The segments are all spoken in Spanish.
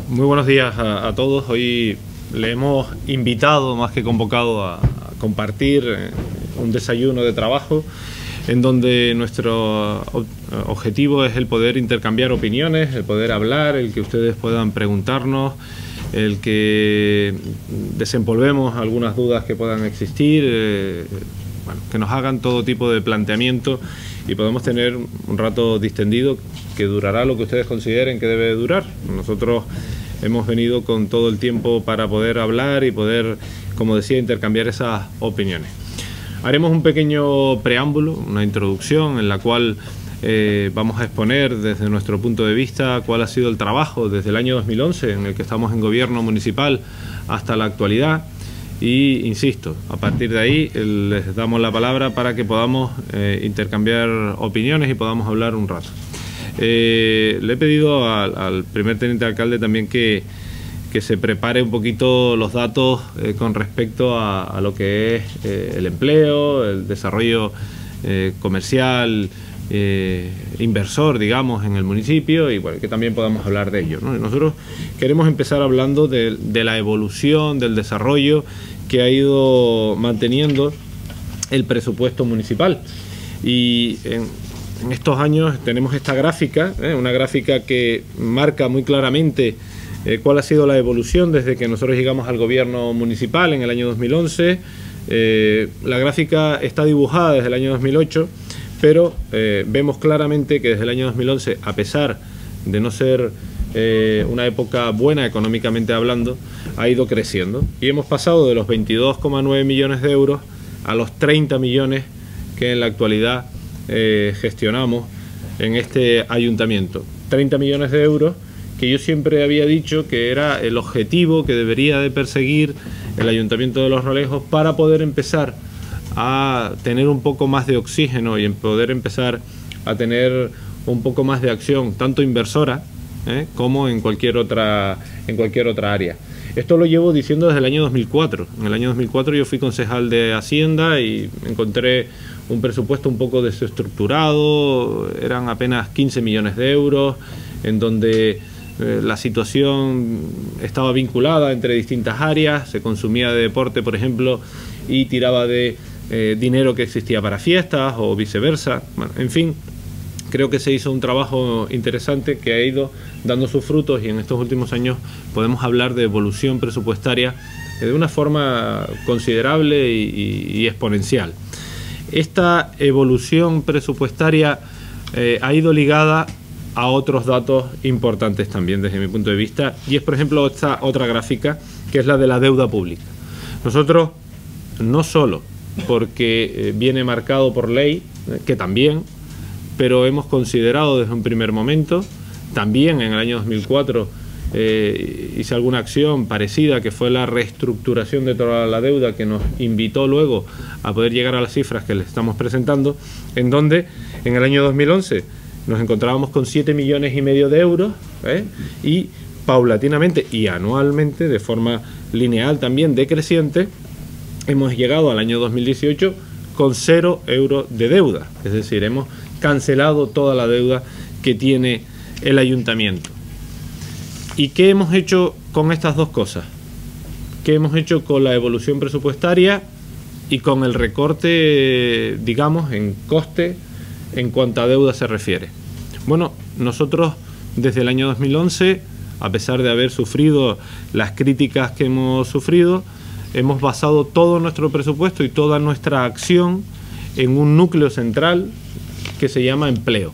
Muy buenos días a todos. Hoy le hemos invitado, más que convocado, a compartir un desayuno de trabajo en donde nuestro objetivo es el poder intercambiar opiniones, el poder hablar, el que ustedes puedan preguntarnos, el que desempolvemos algunas dudas que puedan existir, bueno, que nos hagan todo tipo de planteamiento y podemos tener un rato distendido que durará lo que ustedes consideren que debe durar. Nosotros hemos venido con todo el tiempo para poder hablar y poder, como decía, intercambiar esas opiniones. Haremos un pequeño preámbulo, una introducción en la cual vamos a exponer desde nuestro punto de vista cuál ha sido el trabajo desde el año 2011 en el que estamos en gobierno municipal hasta la actualidad. Y insisto, a partir de ahí les damos la palabra para que podamos intercambiar opiniones y podamos hablar un rato. Le he pedido al primer teniente alcalde también que se prepare un poquito los datos con respecto a lo que es el empleo, el desarrollo comercial, inversor, digamos, en el municipio, y bueno, que también podamos hablar de ello, ¿no? Nosotros queremos empezar hablando de la evolución, del desarrollo que ha ido manteniendo el presupuesto municipal. Y en estos años tenemos esta gráfica, una gráfica que marca muy claramente cuál ha sido la evolución desde que nosotros llegamos al gobierno municipal en el año 2011. La gráfica está dibujada desde el año 2008, pero vemos claramente que desde el año 2011, a pesar de no ser una época buena económicamente hablando, ha ido creciendo. Y hemos pasado de los 22,9 millones de euros a los 30 millones que en la actualidad gestionamos en este ayuntamiento. 30 millones de euros que yo siempre había dicho que era el objetivo que debería de perseguir el Ayuntamiento de Los Rolejos para poder empezar a tener un poco más de oxígeno y poder empezar a tener un poco más de acción, tanto inversora como en cualquier otra área. Esto lo llevo diciendo desde el año 2004. En el año 2004 yo fui concejal de Hacienda y encontré un presupuesto un poco desestructurado, eran apenas 15 millones de euros, en donde la situación estaba vinculada entre distintas áreas, se consumía de deporte, por ejemplo, y tiraba de dinero que existía para fiestas o viceversa. Bueno, en fin, creo que se hizo un trabajo interesante que ha ido dando sus frutos y en estos últimos años podemos hablar de evolución presupuestaria de una forma considerable y exponencial. Esta evolución presupuestaria ha ido ligada a otros datos importantes también desde mi punto de vista, y es por ejemplo esta otra gráfica que es la de la deuda pública. Nosotros, no solo porque viene marcado por ley, que también, pero hemos considerado desde un primer momento, también en el año 2004 hice alguna acción parecida que fue la reestructuración de toda la deuda que nos invitó luego a poder llegar a las cifras que les estamos presentando, en donde en el año 2011 nos encontrábamos con 7,5 millones de euros y paulatinamente y anualmente, de forma lineal también decreciente, hemos llegado al año 2018 con 0 euros de deuda. Es decir, hemos cancelado toda la deuda que tiene el ayuntamiento. ¿Y qué hemos hecho con estas dos cosas? ¿Qué hemos hecho con la evolución presupuestaria y con el recorte, digamos, en coste en cuanto a deuda se refiere? Bueno, nosotros desde el año 2011, a pesar de haber sufrido las críticas que hemos sufrido, hemos basado todo nuestro presupuesto y toda nuestra acción en un núcleo central que se llama empleo.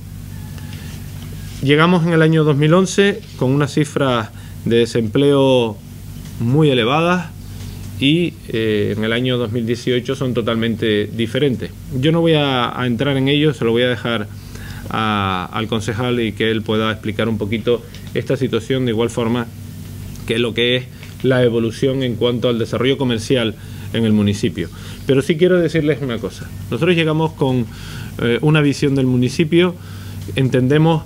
Llegamos en el año 2011 con unas cifras de desempleo muy elevadas y en el año 2018 son totalmente diferentes. Yo no voy a entrar en ello, se lo voy a dejar al concejal y que él pueda explicar un poquito esta situación, de igual forma que lo que es la evolución en cuanto al desarrollo comercial en el municipio. Pero sí quiero decirles una cosa. Nosotros llegamos con una visión del municipio, entendíamos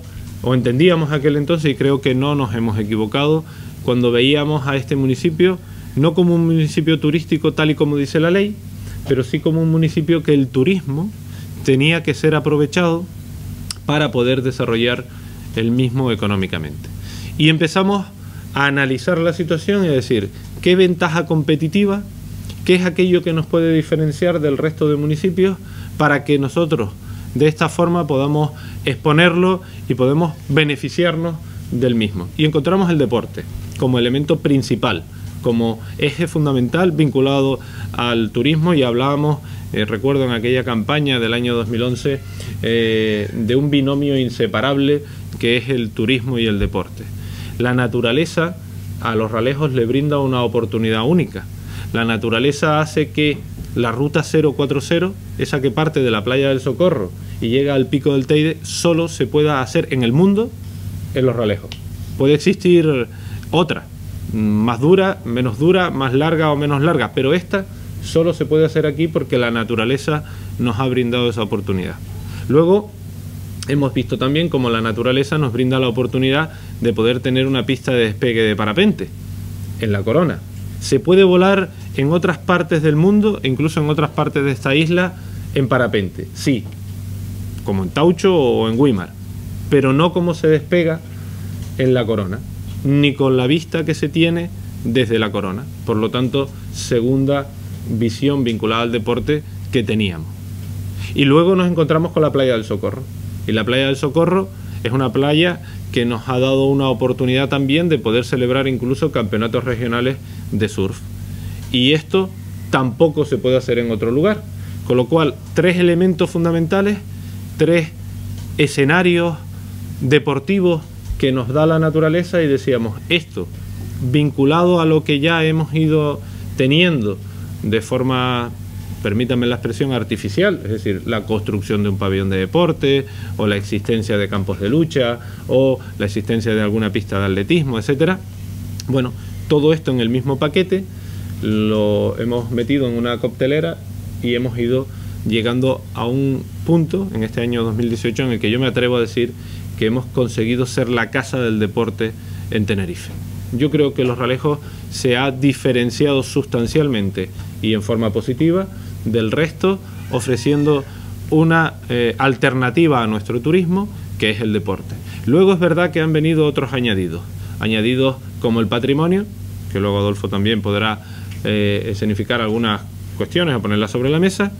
aquel entonces, y creo que no nos hemos equivocado, cuando veíamos a este municipio no como un municipio turístico tal y como dice la ley, pero sí como un municipio que el turismo tenía que ser aprovechado para poder desarrollar el mismo económicamente. Y empezamos a analizar la situación y a decir qué ventaja competitiva, qué es aquello que nos puede diferenciar del resto de municipios para que nosotros de esta forma podamos exponerlo y podemos beneficiarnos del mismo. Y encontramos el deporte como elemento principal, como eje fundamental vinculado al turismo, y hablábamos, recuerdo en aquella campaña del año 2011, de un binomio inseparable que es el turismo y el deporte. La naturaleza a Los Ralejos le brinda una oportunidad única. La naturaleza hace que la ruta 040, esa que parte de la playa del Socorro y llega al pico del Teide, solo se pueda hacer en el mundo en Los Ralejos. Puede existir otra, más dura, menos dura, más larga o menos larga, pero esta solo se puede hacer aquí porque la naturaleza nos ha brindado esa oportunidad. Luego hemos visto también cómo la naturaleza nos brinda la oportunidad de poder tener una pista de despegue de parapente en La Corona. Se puede volar en otras partes del mundo, incluso en otras partes de esta isla, en parapente, sí, como en Taucho o en Güímar, pero no como se despega en La Corona, ni con la vista que se tiene desde La Corona. Por lo tanto, segunda visión vinculada al deporte que teníamos. Y luego nos encontramos con la playa del Socorro. Y la playa del Socorro es una playa que nos ha dado una oportunidad también de poder celebrar incluso campeonatos regionales de surf. Y esto tampoco se puede hacer en otro lugar. Con lo cual, tres elementos fundamentales, tres escenarios deportivos que nos da la naturaleza, y decíamos, esto vinculado a lo que ya hemos ido teniendo de forma, permítanme la expresión, artificial, es decir, la construcción de un pabellón de deporte, o la existencia de campos de lucha, o la existencia de alguna pista de atletismo, etcétera. Bueno, todo esto en el mismo paquete lo hemos metido en una coctelera y hemos ido llegando a un punto en este año 2018 en el que yo me atrevo a decir que hemos conseguido ser la casa del deporte en Tenerife. Yo creo que Los Ralejos se ha diferenciado sustancialmente y en forma positiva del resto, ofreciendo una alternativa a nuestro turismo, que es el deporte. Luego es verdad que han venido otros añadidos como el patrimonio, que luego Adolfo también podrá escenificar algunas cuestiones o ponerlas sobre la mesa.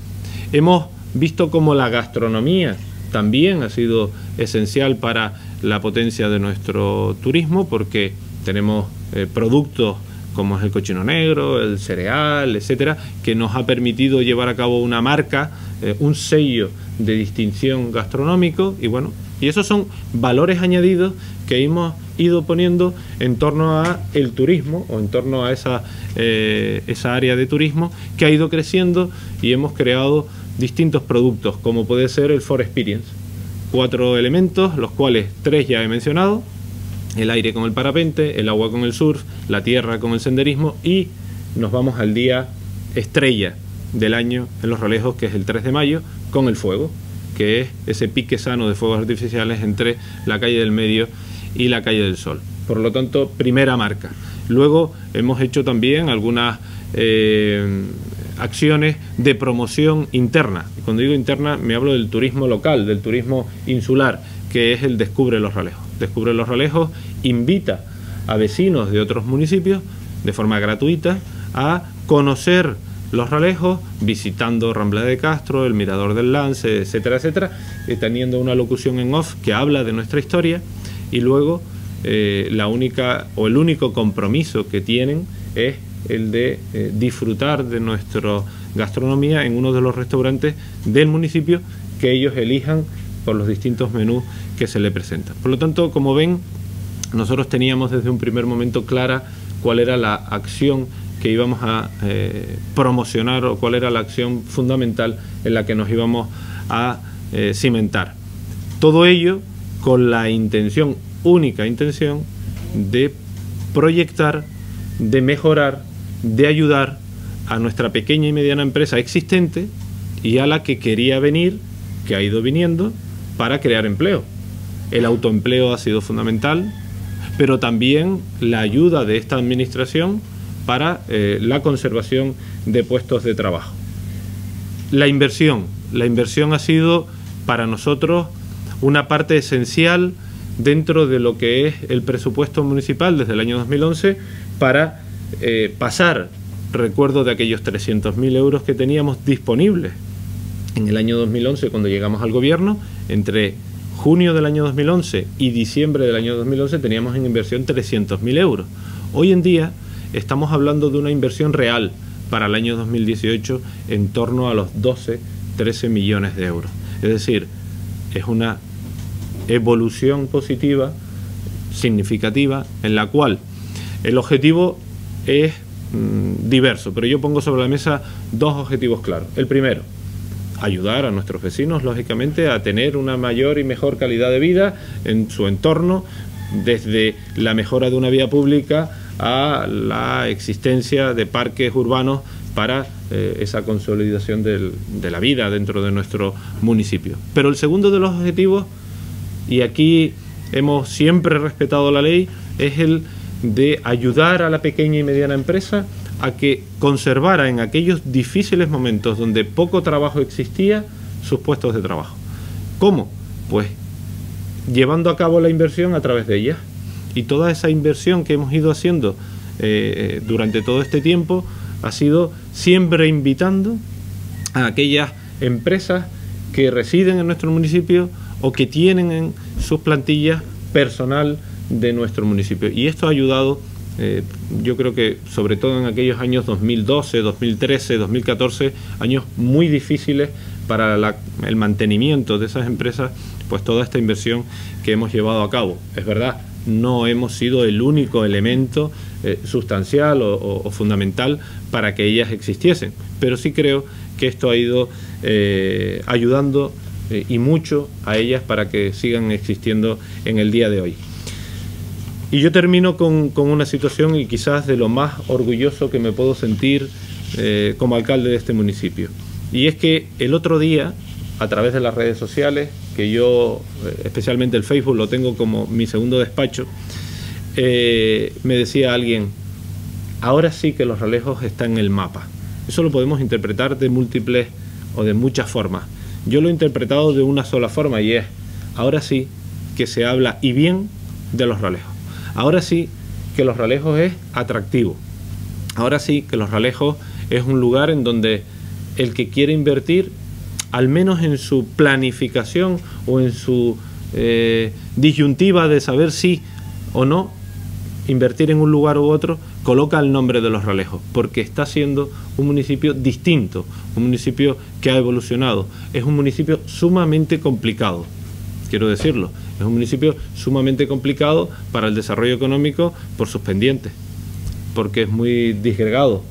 Hemos visto cómo la gastronomía también ha sido esencial para la potencia de nuestro turismo, porque tenemos productos como es el cochino negro, el cereal, etcétera, que nos ha permitido llevar a cabo una marca, un sello de distinción gastronómico, y bueno, y esos son valores añadidos que hemos ido poniendo en torno a el turismo, o en torno a esa área de turismo que ha ido creciendo, y hemos creado distintos productos, como puede ser el For Experience. 4 elementos, los cuales 3 ya he mencionado: el aire con el parapente, el agua con el surf, la tierra con el senderismo, y nos vamos al día estrella del año en Los Ralejos, que es el 3 de mayo, con el fuego, que es ese pique sano de fuegos artificiales entre la calle del Medio y la calle del Sol. Por lo tanto, primera marca. Luego hemos hecho también algunas acciones de promoción interna. Y cuando digo interna me hablo del turismo local, del turismo insular, que es el Descubre Los Ralejos. Descubre Los Ralejos invita a vecinos de otros municipios de forma gratuita a conocer Los Ralejos, visitando Rambla de Castro, el Mirador del Lance, etcétera, etcétera, teniendo una locución en off que habla de nuestra historia, y luego el único compromiso que tienen es el de disfrutar de nuestra gastronomía en uno de los restaurantes del municipio que ellos elijan por los distintos menús que se le presentan. Por lo tanto, como ven, nosotros teníamos desde un primer momento clara cuál era la acción que íbamos a promocionar, o cuál era la acción fundamental en la que nos íbamos a cimentar. Todo ello con la intención, única intención, de proyectar, de mejorar, de ayudar a nuestra pequeña y mediana empresa existente y a la que quería venir, que ha ido viniendo, para crear empleo. El autoempleo ha sido fundamental, pero también la ayuda de esta administración para la conservación de puestos de trabajo. La inversión ha sido para nosotros una parte esencial dentro de lo que es el presupuesto municipal desde el año 2011 para pasar, recuerdo de aquellos 300.000 euros que teníamos disponibles en el año 2011 cuando llegamos al gobierno. Entre junio del año 2011 y diciembre del año 2011 teníamos en inversión 300.000 euros. Hoy en día estamos hablando de una inversión real para el año 2018 en torno a los 12-13 millones de euros. Es decir, es una evolución positiva, significativa, en la cual el objetivo es diverso, pero yo pongo sobre la mesa dos objetivos claros. El primero, ayudar a nuestros vecinos, lógicamente, a tener una mayor y mejor calidad de vida en su entorno, desde la mejora de una vía pública a la existencia de parques urbanos para esa consolidación de la vida dentro de nuestro municipio. Pero el segundo de los objetivos, y aquí hemos siempre respetado la ley, es el de ayudar a la pequeña y mediana empresa a que conservara en aquellos difíciles momentos donde poco trabajo existía sus puestos de trabajo. ¿Cómo? Pues llevando a cabo la inversión a través de ellas. Y toda esa inversión que hemos ido haciendo durante todo este tiempo ha sido siempre invitando a aquellas empresas que residen en nuestro municipio o que tienen en sus plantillas personal de nuestro municipio. Y esto ha ayudado, yo creo que sobre todo en aquellos años 2012, 2013, 2014, años muy difíciles para el mantenimiento de esas empresas, pues toda esta inversión que hemos llevado a cabo. Es verdad, no hemos sido el único elemento sustancial o fundamental para que ellas existiesen, pero sí creo que esto ha ido ayudando y mucho a ellas para que sigan existiendo en el día de hoy. Y yo termino con una situación y quizás de lo más orgulloso que me puedo sentir como alcalde de este municipio. Y es que el otro día, a través de las redes sociales, que yo, especialmente el Facebook, lo tengo como mi segundo despacho, me decía alguien, ahora sí que Los Realejos está en el mapa. Eso lo podemos interpretar de múltiples o de muchas formas. Yo lo he interpretado de una sola forma y es, ahora sí que se habla y bien de Los Realejos. Ahora sí que Los Realejos es atractivo. Ahora sí que Los Realejos es un lugar en donde el que quiere invertir, al menos en su planificación o en su disyuntiva de saber si o no invertir en un lugar u otro, coloca el nombre de Los Realejos, porque está siendo un municipio distinto, un municipio que ha evolucionado. Es un municipio sumamente complicado, quiero decirlo. Es un municipio sumamente complicado para el desarrollo económico por sus pendientes, porque es muy disgregado,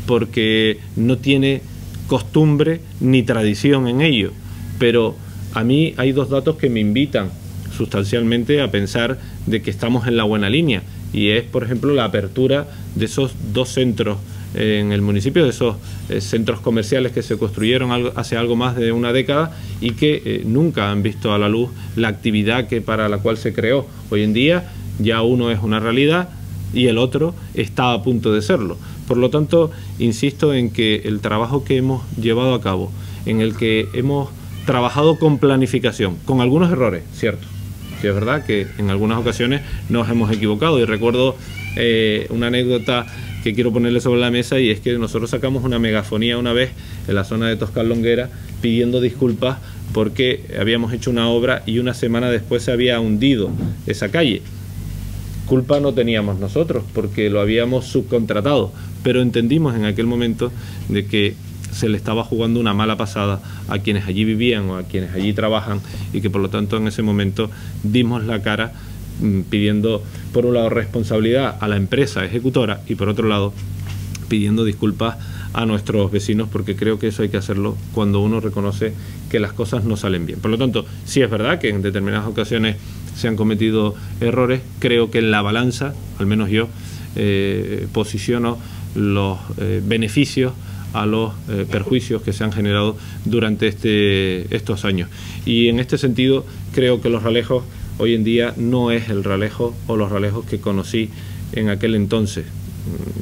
porque no tiene costumbre ni tradición en ello. Pero a mí hay dos datos que me invitan sustancialmente a pensar de que estamos en la buena línea, y es, por ejemplo, la apertura de esos dos centros en el municipio, de esos centros comerciales que se construyeron hace algo más de una década y que nunca han visto a la luz la actividad para la cual se creó. Hoy en día ya uno es una realidad y el otro está a punto de serlo. Por lo tanto, insisto en que el trabajo que hemos llevado a cabo, en el que hemos trabajado con planificación, con algunos errores, cierto. Sí, es verdad que en algunas ocasiones nos hemos equivocado, y recuerdo una anécdota que quiero ponerle sobre la mesa, y es que nosotros sacamos una megafonía una vez en la zona de Toscar-Longuera pidiendo disculpas porque habíamos hecho una obra y una semana después se había hundido esa calle. Culpa no teníamos nosotros porque lo habíamos subcontratado, pero entendimos en aquel momento de que se le estaba jugando una mala pasada a quienes allí vivían o a quienes allí trabajan, y que por lo tanto en ese momento dimos la cara pidiendo, por un lado, responsabilidad a la empresa ejecutora y por otro lado pidiendo disculpas a nuestros vecinos, porque creo que eso hay que hacerlo cuando uno reconoce que las cosas no salen bien. Por lo tanto, sí es verdad que en determinadas ocasiones se han cometido errores. Creo que en la balanza, al menos yo, posiciono los beneficios a los perjuicios que se han generado durante estos años. Y en este sentido creo que Los Realejos hoy en día no es el Realejo o Los Realejos que conocí en aquel entonces.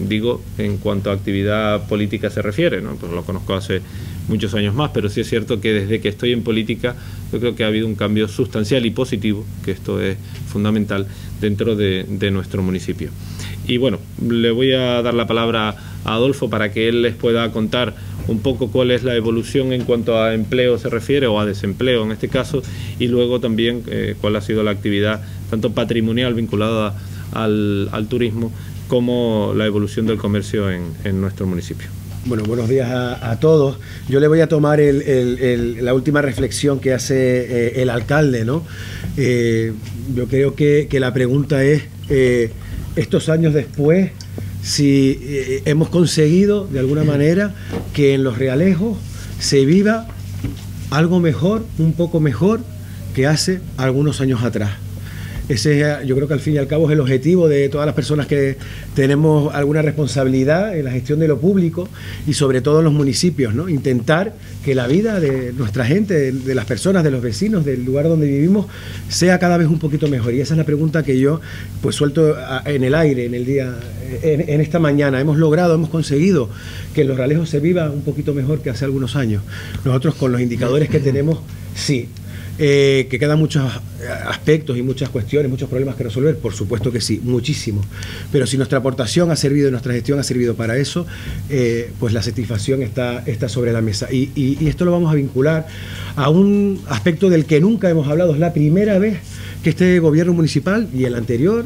Digo, en cuanto a actividad política se refiere, ¿no? Pues lo conozco hace muchos años más, pero sí es cierto que desde que estoy en política yo creo que ha habido un cambio sustancial y positivo, que esto es fundamental dentro de nuestro municipio. Y bueno, le voy a dar la palabra a Adolfo para que él les pueda contar un poco cuál es la evolución en cuanto a empleo se refiere, o a desempleo en este caso, y luego también cuál ha sido la actividad tanto patrimonial vinculada al turismo como la evolución del comercio en nuestro municipio. Bueno, buenos días a todos. Yo le voy a tomar la última reflexión que hace el alcalde, ¿no? Yo creo que la pregunta es, estos años después, si hemos conseguido de alguna manera que en Los Realejos se viva algo mejor, un poco mejor que hace algunos años atrás. Ese, yo creo que al fin y al cabo es el objetivo de todas las personas que tenemos alguna responsabilidad en la gestión de lo público y sobre todo en los municipios, ¿no? Intentar que la vida de nuestra gente, de las personas, de los vecinos, del lugar donde vivimos, sea cada vez un poquito mejor. Y esa es la pregunta que yo pues suelto en el aire, en el día, en esta mañana. Hemos conseguido que en Los Realejos se viva un poquito mejor que hace algunos años. Nosotros con los indicadores que tenemos, sí. Que quedan muchos aspectos y muchas cuestiones, muchos problemas que resolver, por supuesto que sí, muchísimo. Pero si nuestra aportación ha servido, nuestra gestión ha servido para eso, pues la satisfacción está sobre la mesa. Y esto lo vamos a vincular a un aspecto del que nunca hemos hablado. Es la primera vez que este gobierno municipal y el anterior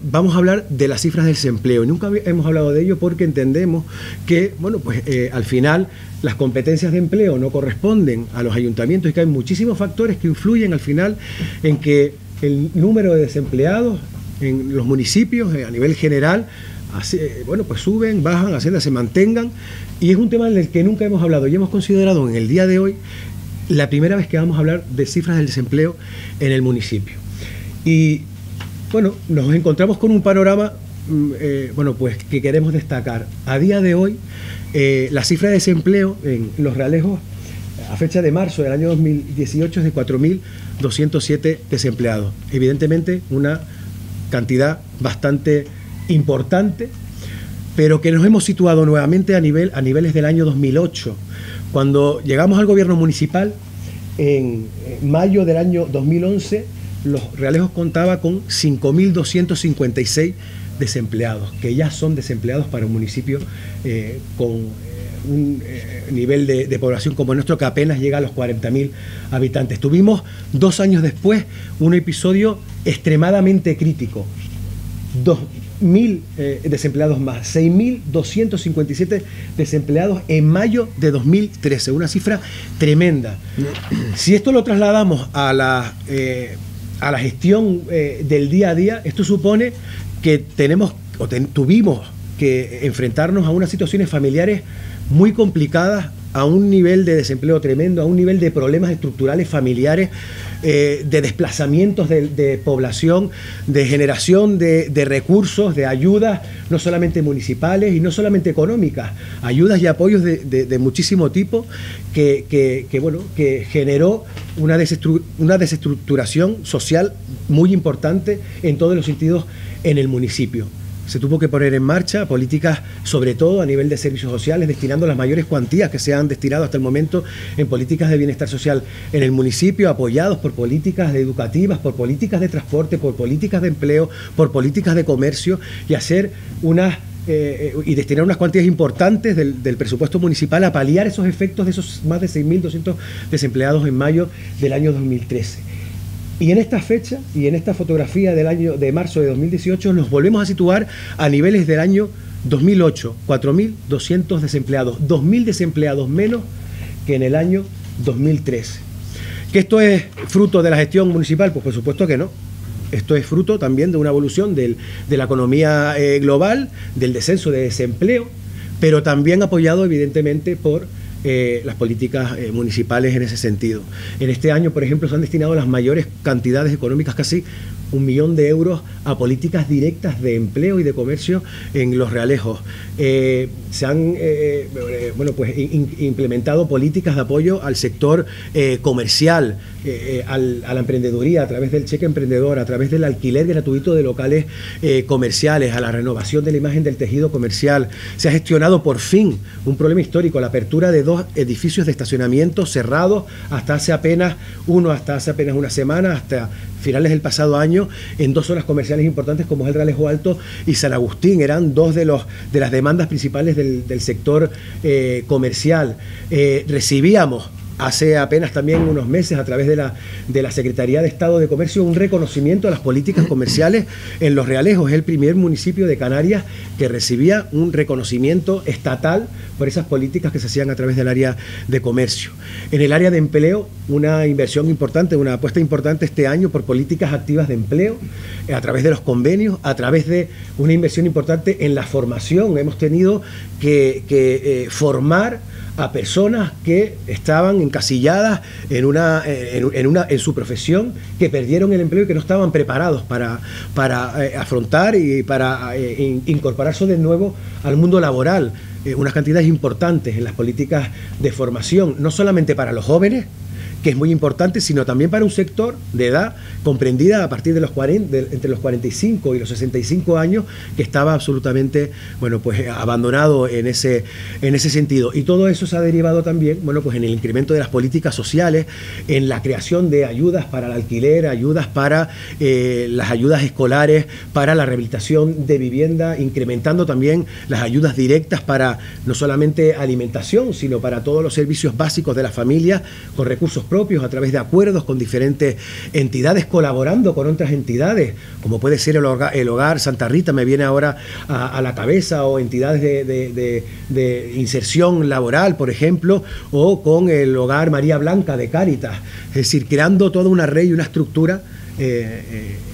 vamos a hablar de las cifras de desempleo. Nunca hemos hablado de ello porque entendemos que, bueno, pues al final las competencias de empleo no corresponden a los ayuntamientos y que hay muchísimos factores que influyen al final en que el número de desempleados en los municipios a nivel general, bueno, pues suben, bajan, ascienden, se mantengan, y es un tema del que nunca hemos hablado y hemos considerado en el día de hoy la primera vez que vamos a hablar de cifras del desempleo en el municipio. Y bueno, nos encontramos con un panorama bueno, pues que queremos destacar. A día de hoy, la cifra de desempleo en Los Realejos, a fecha de marzo del año 2018, es de 4.207 desempleados. Evidentemente, una cantidad bastante importante, pero que nos hemos situado nuevamente a niveles del año 2008. Cuando llegamos al gobierno municipal, en mayo del año 2011, Los Realejos contaba con 5.256 desempleados, que ya son desempleados para un municipio con un nivel de población como el nuestro, que apenas llega a los 40.000 habitantes. Tuvimos 2 años después un episodio extremadamente crítico. 2.000 desempleados más, 6.257 desempleados en mayo de 2013, una cifra tremenda. Si esto lo trasladamos a la gestión del día a día, esto supone que tuvimos que enfrentarnos a unas situaciones familiares muy complicadas, a un nivel de desempleo tremendo, a un nivel de problemas estructurales familiares, de desplazamientos de población, de generación de recursos, de ayudas, no solamente municipales y no solamente económicas, ayudas y apoyos de muchísimo tipo que generó una desestructuración social muy importante en todos los sentidos en el municipio. Se tuvo que poner en marcha políticas, sobre todo a nivel de servicios sociales, destinando las mayores cuantías que se han destinado hasta el momento en políticas de bienestar social en el municipio, apoyados por políticas educativas, por políticas de transporte, por políticas de empleo, por políticas de comercio, y hacer y destinar unas cuantías importantes del presupuesto municipal a paliar esos efectos de esos más de 6.200 desempleados en mayo del año 2013. Y en esta fecha y en esta fotografía del año de marzo de 2018 nos volvemos a situar a niveles del año 2008, 4.200 desempleados, 2.000 desempleados menos que en el año 2013. ¿Que esto es fruto de la gestión municipal? Pues por supuesto que no. Esto es fruto también de una evolución de la economía global, del descenso de desempleo, pero también apoyado evidentemente por las políticas municipales en ese sentido. En este año, por ejemplo, se han destinado las mayores cantidades económicas, casi 1 millón de euros a políticas directas de empleo y de comercio en Los Realejos. Se han implementado políticas de apoyo al sector comercial, a la emprendeduría, a través del cheque emprendedor, a través del alquiler gratuito de locales comerciales, a la renovación de la imagen del tejido comercial. Se ha gestionado por fin un problema histórico, la apertura de 2 edificios de estacionamiento cerrados hasta hace apenas una semana, hasta finales del pasado año, en 2 zonas comerciales importantes como es el Realejo Alto y San Agustín. Eran 2 de las demandas principales del sector comercial. Recibíamos hace apenas también unos meses, a través de la Secretaría de Estado de Comercio, un reconocimiento a las políticas comerciales en Los Realejos. Es el primer municipio de Canarias que recibía un reconocimiento estatal por esas políticas que se hacían a través del área de comercio. En el área de empleo, una inversión importante, una apuesta importante este año por políticas activas de empleo, a través de los convenios, a través de una inversión importante en la formación. Hemos tenido que formar a personas que estaban encasilladas en su profesión, que perdieron el empleo y que no estaban preparados para afrontar y para incorporarse de nuevo al mundo laboral. Unas cantidades importantes en las políticas de formación, no solamente para los jóvenes, que es muy importante, sino también para un sector de edad comprendida a partir de entre los 45 y los 65 años, que estaba absolutamente, abandonado en ese sentido. Y todo eso se ha derivado también, en el incremento de las políticas sociales, en la creación de ayudas para el alquiler, ayudas para las ayudas escolares, para la rehabilitación de vivienda, incrementando también las ayudas directas para no solamente alimentación, sino para todos los servicios básicos de la familia, con recursos propios, a través de acuerdos con diferentes entidades, colaborando con otras entidades, como puede ser el Hogar Santa Rita, me viene ahora a la cabeza, o entidades de inserción laboral, por ejemplo, o con el Hogar María Blanca de Cáritas. Es decir, creando toda una red y una estructura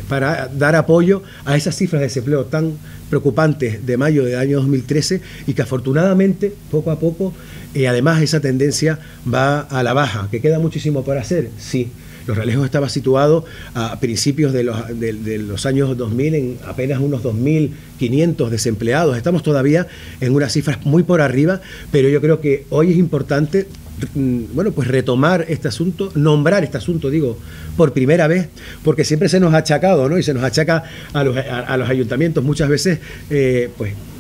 para dar apoyo a esas cifras de desempleo tan preocupantes de mayo del año 2013, y que afortunadamente poco a poco además esa tendencia va a la baja. ¿Que queda muchísimo por hacer? Sí. Los Realejos estaba situado a principios de los años 2000 en apenas unos 2.500 desempleados. Estamos todavía en unas cifras muy por arriba, pero yo creo que hoy es importante retomar este asunto, nombrar este asunto, por primera vez, porque siempre se nos ha achacado, ¿no? Y se nos achaca a los ayuntamientos muchas veces,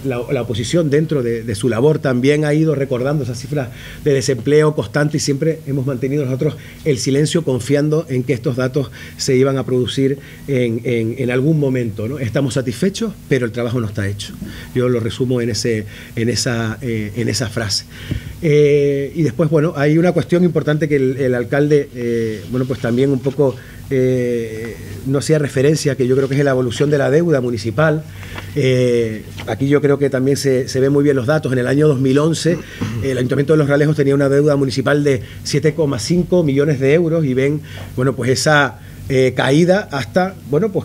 la oposición, dentro de su labor, también ha ido recordando esas cifras de desempleo constante, y siempre hemos mantenido nosotros el silencio, confiando en que estos datos se iban a producir en algún momento, ¿no? Estamos satisfechos, pero el trabajo no está hecho. Yo lo resumo en esa frase. Y después, hay una cuestión importante que el alcalde, también un poco no hacía referencia, que yo creo que es la evolución de la deuda municipal. Aquí yo creo que también se ven muy bien los datos. En el año 2011 el Ayuntamiento de Los Realejos tenía una deuda municipal de 7,5 millones de euros, y ven esa caída hasta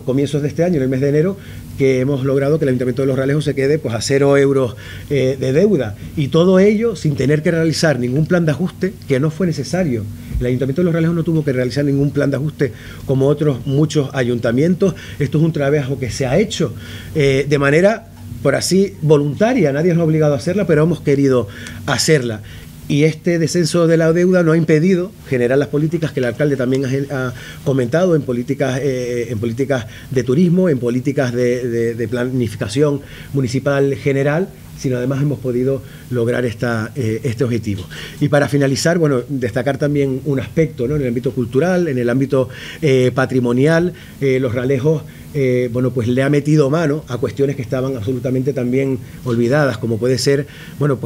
comienzos de este año, en el mes de enero, que hemos logrado que el Ayuntamiento de Los Realejos se quede a 0 euros de deuda, y todo ello sin tener que realizar ningún plan de ajuste, que no fue necesario. El Ayuntamiento de Los Realejos no tuvo que realizar ningún plan de ajuste como otros muchos ayuntamientos. Esto es un trabajo que se ha hecho de manera, por así, voluntaria. Nadie nos ha obligado a hacerla, pero hemos querido hacerla. Y este descenso de la deuda no ha impedido generar las políticas que el alcalde también ha comentado, en políticas de turismo, en políticas de planificación municipal general, sino además hemos podido lograr este objetivo. Y para finalizar, destacar también un aspecto, ¿no? En el ámbito cultural, en el ámbito patrimonial, Los Realejos le ha metido mano a cuestiones que estaban absolutamente también olvidadas, como puede ser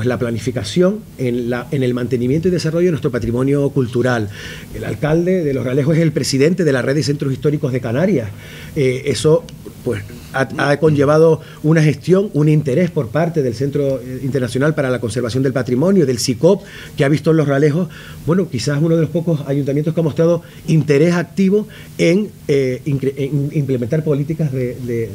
la planificación en el mantenimiento y desarrollo de nuestro patrimonio cultural. El alcalde de Los Realejos es el presidente de la Red de Centros Históricos de Canarias. Eso ha conllevado una gestión, un interés por parte del Centro Internacional para la Conservación del Patrimonio, del CICOP, que ha visto en Los Ralejos, bueno, quizás uno de los pocos ayuntamientos que ha mostrado interés activo en implementar políticas de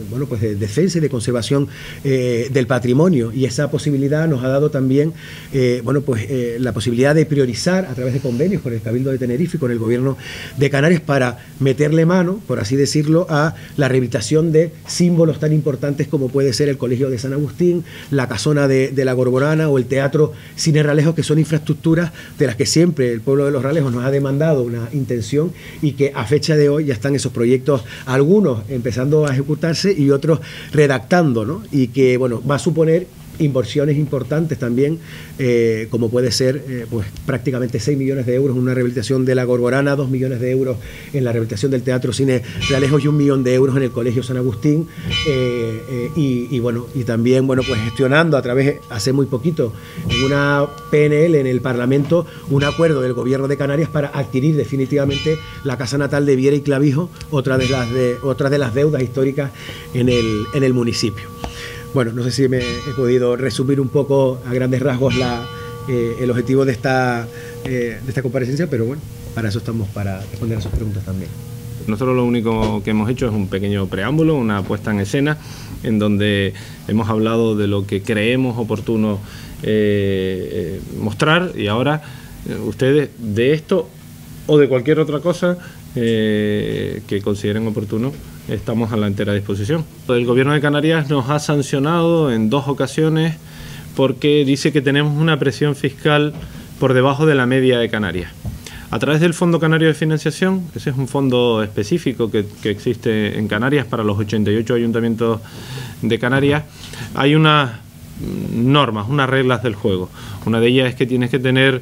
defensa y de conservación del patrimonio, y esa posibilidad nos ha dado también la posibilidad de priorizar a través de convenios con el Cabildo de Tenerife y con el Gobierno de Canarias para meterle mano, por así decirlo, a la rehabilitación de símbolos tan importantes como puede ser el Colegio de San Agustín, la Casona de la Gorgorana o el Teatro Cine Ralejos, que son infraestructuras de las que siempre el pueblo de Los Ralejos nos ha demandado una intención, y que a fecha de hoy ya están esos proyectos, algunos empezando a ejecutarse y otros redactando, ¿no? Y que, bueno, va a suponer inversiones importantes también, como puede ser prácticamente 6 millones de euros en una rehabilitación de la Gorgorana, 2 millones de euros en la rehabilitación del Teatro Cine Ralejos y 1 millón de euros en el Colegio San Agustín, y también gestionando a través, hace muy poquito, en una PNL en el Parlamento, un acuerdo del Gobierno de Canarias para adquirir definitivamente la Casa Natal de Viera y Clavijo, otra de las deudas históricas en el municipio. Bueno, no sé si me he podido resumir un poco a grandes rasgos el objetivo de esta comparecencia, pero bueno, para eso estamos, para responder a sus preguntas también. Nosotros lo único que hemos hecho es un pequeño preámbulo, una puesta en escena, en donde hemos hablado de lo que creemos oportuno mostrar, y ahora ustedes de esto o de cualquier otra cosa que consideren oportuno, estamos a la entera disposición. El Gobierno de Canarias nos ha sancionado en 2 ocasiones porque dice que tenemos una presión fiscal por debajo de la media de Canarias. A través del Fondo Canario de Financiación, ese es un fondo específico que existe en Canarias para los 88 ayuntamientos de Canarias, hay unas normas, unas reglas del juego. Una de ellas es que tienes que tener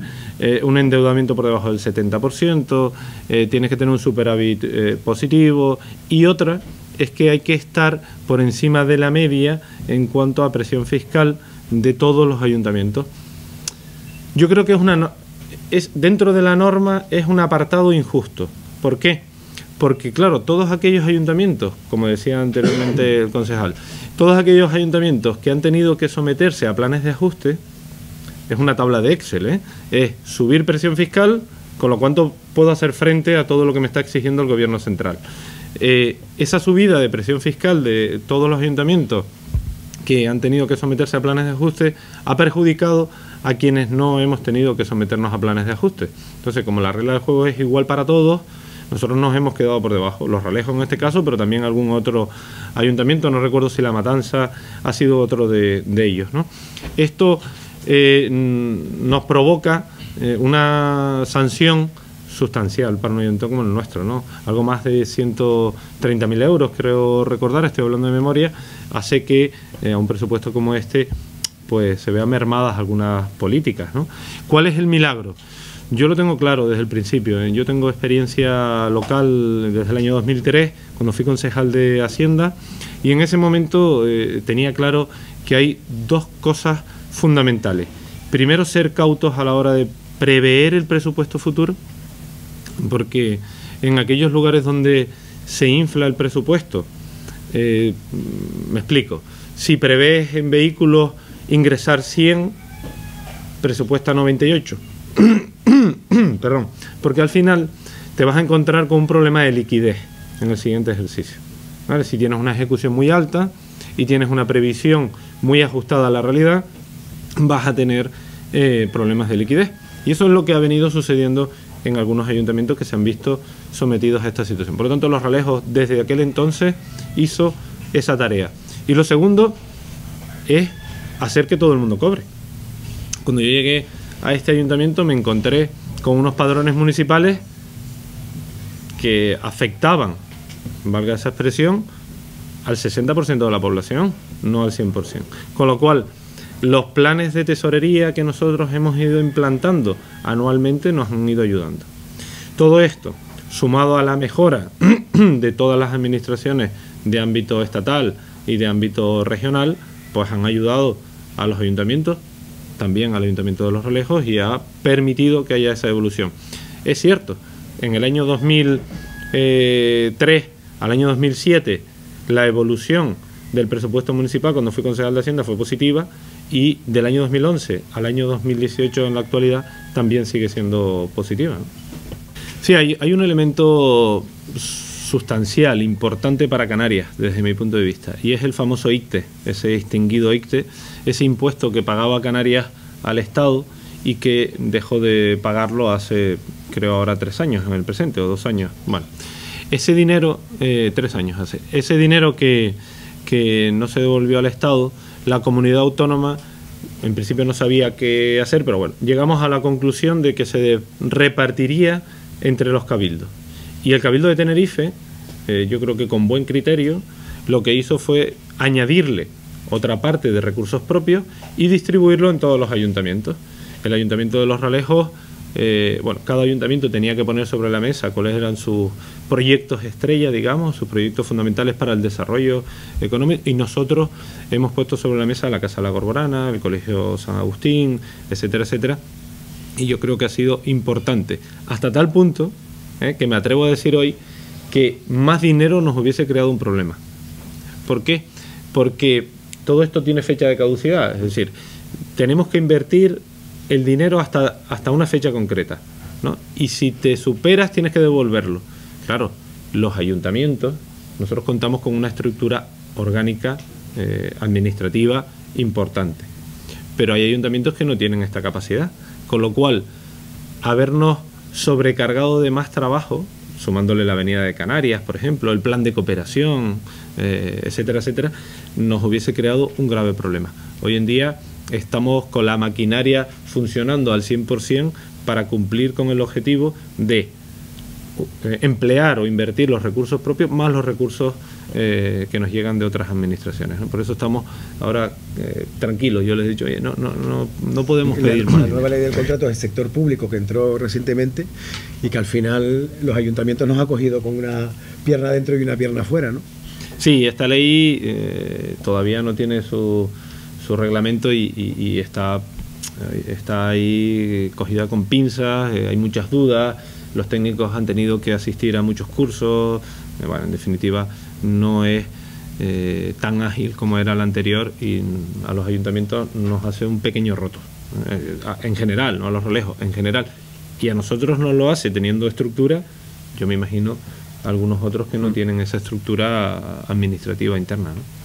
un endeudamiento por debajo del 70%, tienes que tener un superávit positivo, y otra es que hay que estar por encima de la media en cuanto a presión fiscal de todos los ayuntamientos. Yo creo que dentro de la norma es un apartado injusto. ¿Por qué? Porque, claro, todos aquellos ayuntamientos, como decía anteriormente el concejal, todos aquellos ayuntamientos que han tenido que someterse a planes de ajuste, es una tabla de Excel, es subir presión fiscal, con lo cual puedo hacer frente a todo lo que me está exigiendo el Gobierno central. Esa subida de presión fiscal de todos los ayuntamientos que han tenido que someterse a planes de ajuste ha perjudicado a quienes no hemos tenido que someternos a planes de ajuste. Entonces, como la regla del juego es igual para todos, nosotros nos hemos quedado por debajo, Los Ralejos en este caso, pero también algún otro ayuntamiento, no recuerdo si La Matanza ha sido otro de ellos, ¿no? Esto nos provoca una sanción sustancial para un ayuntamiento como el nuestro, ¿no? Algo más de 130.000 euros, creo recordar, estoy hablando de memoria, hace que a un presupuesto como este pues se vean mermadas algunas políticas, ¿no? ¿Cuál es el milagro? Yo lo tengo claro desde el principio. Yo tengo experiencia local desde el año 2003, cuando fui concejal de Hacienda, y en ese momento tenía claro que hay 2 cosas fundamentales. Primero, ser cautos a la hora de prever el presupuesto futuro, porque en aquellos lugares donde se infla el presupuesto, me explico, si prevés en vehículos ingresar 100, presupuesta 98. Perdón, porque al final te vas a encontrar con un problema de liquidez en el siguiente ejercicio, ¿vale? Si tienes una ejecución muy alta y tienes una previsión muy ajustada a la realidad, vas a tener problemas de liquidez, y eso es lo que ha venido sucediendo en algunos ayuntamientos que se han visto sometidos a esta situación. Por lo tanto, Los Ralejos desde aquel entonces hizo esa tarea. Y lo segundo es hacer que todo el mundo cobre. Cuando yo llegué a este ayuntamiento me encontré con unos padrones municipales que afectaban, valga esa expresión, al 60% de la población, no al 100%. Con lo cual, los planes de tesorería que nosotros hemos ido implantando anualmente nos han ido ayudando. Todo esto, sumado a la mejora de todas las administraciones de ámbito estatal y de ámbito regional, pues han ayudado a los ayuntamientos, también al Ayuntamiento de Los Ralejos, y ha permitido que haya esa evolución. Es cierto, en el año 2003 al año 2007 la evolución del presupuesto municipal cuando fui concejal de Hacienda fue positiva, y del año 2011 al año 2018 en la actualidad también sigue siendo positiva, ¿no? Sí, hay un elemento sustancial, importante para Canarias desde mi punto de vista, y es el famoso ICTE, ese extinguido ICTE, ese impuesto que pagaba Canarias al Estado y que dejó de pagarlo hace, creo ahora 3 años en el presente, o 2 años. Bueno, ese dinero, 3 años hace, ese dinero que no se devolvió al Estado, la comunidad autónoma en principio no sabía qué hacer, pero bueno, llegamos a la conclusión de que se repartiría entre los cabildos. Y el Cabildo de Tenerife, yo creo que con buen criterio, lo que hizo fue añadirle otra parte de recursos propios y distribuirlo en todos los ayuntamientos. El Ayuntamiento de Los Ralejos, bueno, cada ayuntamiento tenía que poner sobre la mesa cuáles eran sus proyectos estrella, digamos, sus proyectos fundamentales para el desarrollo económico, y nosotros hemos puesto sobre la mesa la Casa La Corborana, el Colegio San Agustín, etcétera, etcétera, y yo creo que ha sido importante, hasta tal punto que me atrevo a decir hoy que más dinero nos hubiese creado un problema. ¿Por qué? Porque todo esto tiene fecha de caducidad, es decir, tenemos que invertir el dinero hasta una fecha concreta, ¿no? Y si te superas tienes que devolverlo. Claro, los ayuntamientos, nosotros contamos con una estructura orgánica, administrativa importante, pero hay ayuntamientos que no tienen esta capacidad, con lo cual habernos sobrecargado de más trabajo, sumándole la Avenida de Canarias, por ejemplo, el plan de cooperación, etcétera, etcétera, nos hubiese creado un grave problema. Hoy en día estamos con la maquinaria funcionando al 100% para cumplir con el objetivo de emplear o invertir los recursos propios más los recursos que nos llegan de otras administraciones, ¿no? Por eso estamos ahora tranquilos. Yo les he dicho, oye, no podemos pedir más. La nueva ley del contrato del sector público que entró recientemente y que al final los ayuntamientos nos ha cogido con una pierna dentro y una pierna afuera, ¿no? Sí, esta ley todavía no tiene su reglamento y está ahí cogida con pinzas, hay muchas dudas, los técnicos han tenido que asistir a muchos cursos, bueno, en definitiva no es tan ágil como era la anterior, y a los ayuntamientos nos hace un pequeño roto, en general, no a Los Ralejos, en general, y a nosotros nos lo hace teniendo estructura. Yo me imagino algunos otros que no tienen esa estructura administrativa interna, ¿no?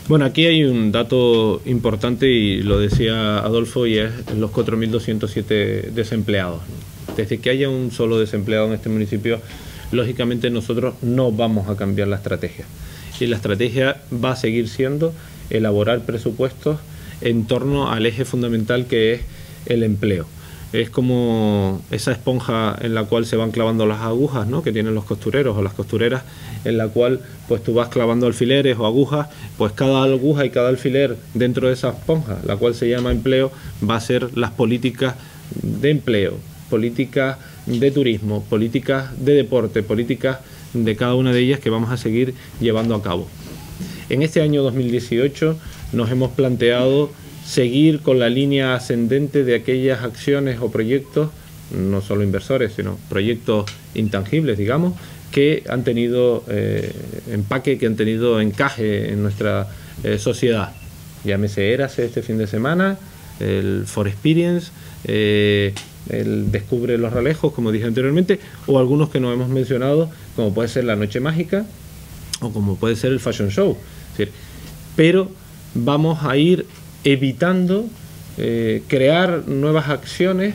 Bueno, aquí hay un dato importante y lo decía Adolfo, y es los 4.207 desempleados, ¿no? Desde que haya un solo desempleado en este municipio, lógicamente nosotros no vamos a cambiar la estrategia. Y la estrategia va a seguir siendo elaborar presupuestos en torno al eje fundamental que es el empleo. Es como esa esponja en la cual se van clavando las agujas, ¿no?, que tienen los costureros o las costureras, en la cual pues tú vas clavando alfileres o agujas, pues cada aguja y cada alfiler dentro de esa esponja, la cual se llama empleo, va a ser las políticas de empleo, políticas de turismo, políticas de deporte, políticas de cada una de ellas que vamos a seguir llevando a cabo. En este año 2018 nos hemos planteado seguir con la línea ascendente de aquellas acciones o proyectos, no solo inversores, sino proyectos intangibles, digamos, que han tenido empaque, que han tenido encaje en nuestra sociedad. Llámese Érase este fin de semana, el For Experience, el Descubre Los Ralejos, como dije anteriormente, o algunos que no hemos mencionado, como puede ser la Noche Mágica o como puede ser el Fashion Show. Es decir, pero vamos a ir evitando crear nuevas acciones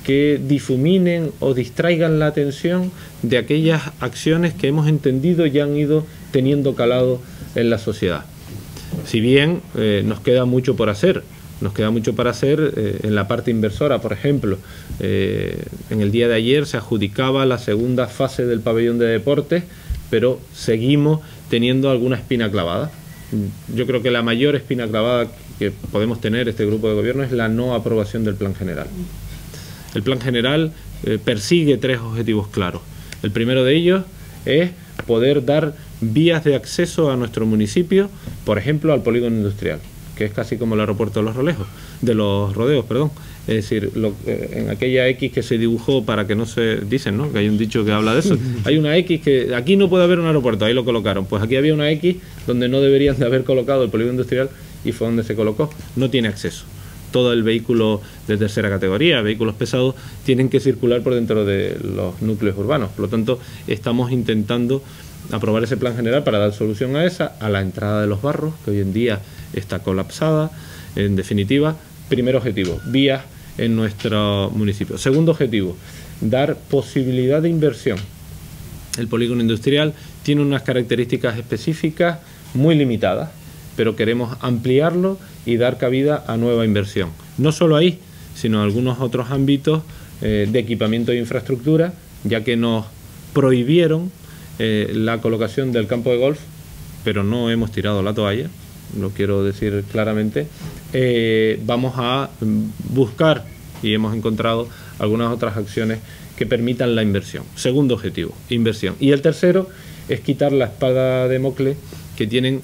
que difuminen o distraigan la atención de aquellas acciones que hemos entendido y han ido teniendo calado en la sociedad. Si bien nos queda mucho por hacer, en la parte inversora, por ejemplo. En el día de ayer se adjudicaba la segunda fase del pabellón de deportes, pero seguimos teniendo alguna espina clavada. Yo creo que la mayor espina clavada que podemos tener este grupo de gobierno es la no aprobación del Plan General. El Plan General persigue 3 objetivos claros. El primero de ellos es poder dar vías de acceso a nuestro municipio, por ejemplo, al polígono industrial, que es casi como el aeropuerto de los rodeos, perdón. Es decir, en aquella X que se dibujó para que no se... Dicen, ¿no?, que hay un dicho que habla de eso. Hay una X que... Aquí no puede haber un aeropuerto, ahí lo colocaron. Pues aquí había una X donde no deberían de haber colocado el polígono industrial y fue donde se colocó. No tiene acceso. Todo el vehículo de tercera categoría, vehículos pesados, tienen que circular por dentro de los núcleos urbanos. Por lo tanto, estamos intentando aprobar ese plan general para dar solución a esa, a la entrada de los barros, que hoy en día está colapsada. En definitiva, primer objetivo, vías en nuestro municipio. Segundo objetivo, dar posibilidad de inversión. El polígono industrial tiene unas características específicas muy limitadas, pero queremos ampliarlo y dar cabida a nueva inversión. No solo ahí, sino en algunos otros ámbitos de equipamiento de infraestructura, ya que nos prohibieron la colocación del campo de golf, pero no hemos tirado la toalla, lo quiero decir claramente. Vamos a buscar y hemos encontrado algunas otras acciones que permitan la inversión. Segundo objetivo, inversión. Y el tercero es quitar la espada de Damocles que tienen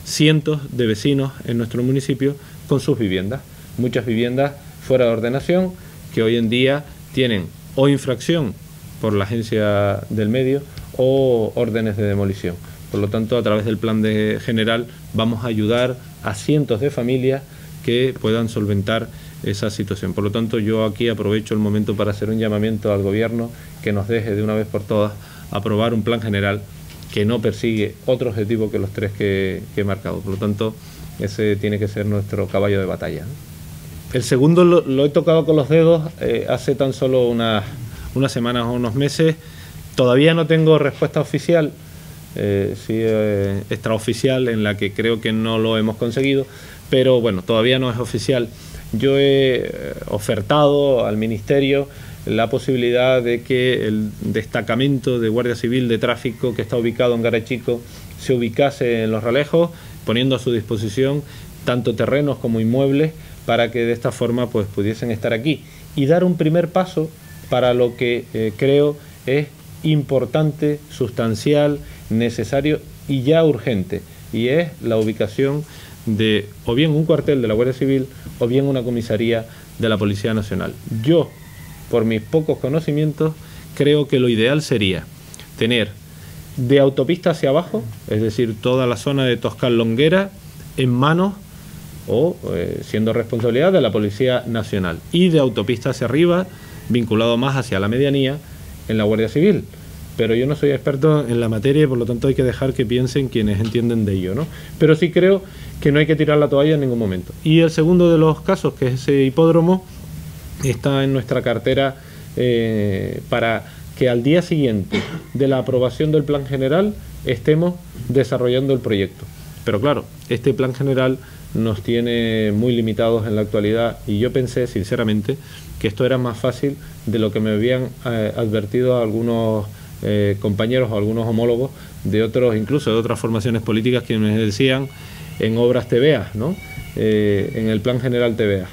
cientos de vecinos en nuestro municipio con sus viviendas. Muchas viviendas fuera de ordenación que hoy en día tienen o infracción por la agencia del medio o órdenes de demolición. Por lo tanto, a través del plan general vamos a ayudar a cientos de familias que puedan solventar esa situación. Por lo tanto, yo aquí aprovecho el momento para hacer un llamamiento al Gobierno que nos deje de una vez por todas aprobar un plan general que no persigue otro objetivo que los tres que he marcado. Por lo tanto, ese tiene que ser nuestro caballo de batalla. El segundo lo he tocado con los dedos hace tan solo unas semanas o unos meses. Todavía no tengo respuesta oficial, sí extraoficial, en la que creo que no lo hemos conseguido, pero bueno, todavía no es oficial. Yo he ofertado al Ministerio la posibilidad de que el destacamento de Guardia Civil de Tráfico que está ubicado en Garachico se ubicase en Los Ralejos, poniendo a su disposición tanto terrenos como inmuebles para que de esta forma pues pudiesen estar aquí y dar un primer paso para lo que creo es importante, sustancial, necesario y ya urgente, y es la ubicación de o bien un cuartel de la Guardia Civil o bien una comisaría de la Policía Nacional. Yo, por mis pocos conocimientos, creo que lo ideal sería tener de autopista hacia abajo, es decir, toda la zona de Toscal-Longuera en manos o siendo responsabilidad de la Policía Nacional, y de autopista hacia arriba, vinculado más hacia la medianía, en la Guardia Civil. Pero yo no soy experto en la materia y por lo tanto hay que dejar que piensen quienes entienden de ello, ¿no? Pero sí creo que no hay que tirar la toalla en ningún momento. Y el segundo de los casos, que es ese hipódromo, está en nuestra cartera para que al día siguiente de la aprobación del plan general estemos desarrollando el proyecto. Pero claro, este plan general nos tiene muy limitados en la actualidad y yo pensé sinceramente que esto era más fácil de lo que me habían advertido algunos compañeros o algunos homólogos de otros, incluso de otras formaciones políticas, que me decían en obras TVEA, ¿no? En el plan general TVEA.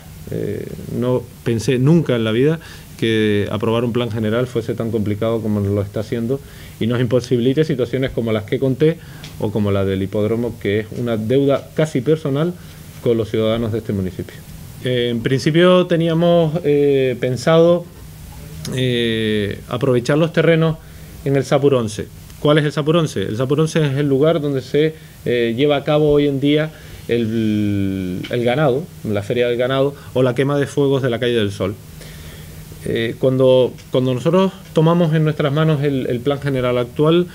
No pensé nunca en la vida que aprobar un plan general fuese tan complicado como lo está haciendo y nos imposibilite situaciones como las que conté o como la del hipódromo, que es una deuda casi personal con los ciudadanos de este municipio. En principio teníamos pensado aprovechar los terrenos en el Sapur 11. ¿Cuál es el Sapur 11? El Sapur 11 es el lugar donde se lleva a cabo hoy en día el ganado, la feria del ganado o la quema de fuegos de la calle del Sol. Cuando nosotros tomamos en nuestras manos el plan general actual,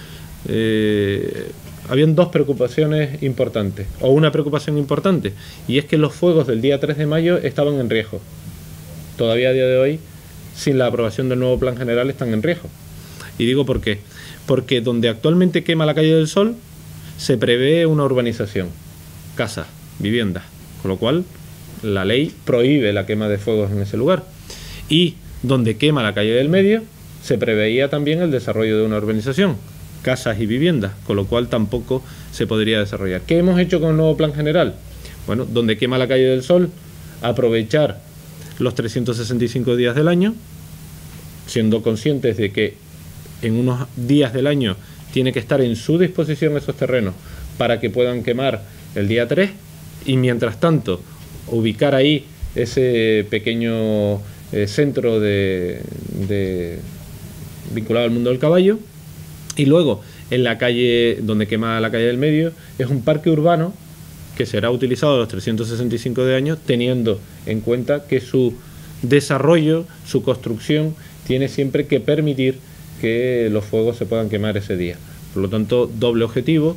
habían dos preocupaciones importantes, o una preocupación importante, y es que los fuegos del día 3 de mayo estaban en riesgo. Todavía a día de hoy, sin la aprobación del nuevo plan general, están en riesgo. Y digo por qué. Porque donde actualmente quema la calle del Sol, se prevé una urbanización, casas, viviendas, con lo cual la ley prohíbe la quema de fuegos en ese lugar. Y donde quema la calle del Medio, se preveía también el desarrollo de una urbanización, casas y viviendas, con lo cual tampoco se podría desarrollar. ¿Qué hemos hecho con el nuevo plan general? Bueno, donde quema la calle del Sol, aprovechar los 365 días del año, siendo conscientes de que en unos días del año tiene que estar en su disposición esos terrenos para que puedan quemar el día 3, y mientras tanto ubicar ahí ese pequeño centro vinculado al mundo del caballo. Y luego en la calle donde quema la calle del medio es un parque urbano que será utilizado a los 365 de años, teniendo en cuenta que su desarrollo, su construcción, tiene siempre que permitir que los fuegos se puedan quemar ese día. Por lo tanto, doble objetivo,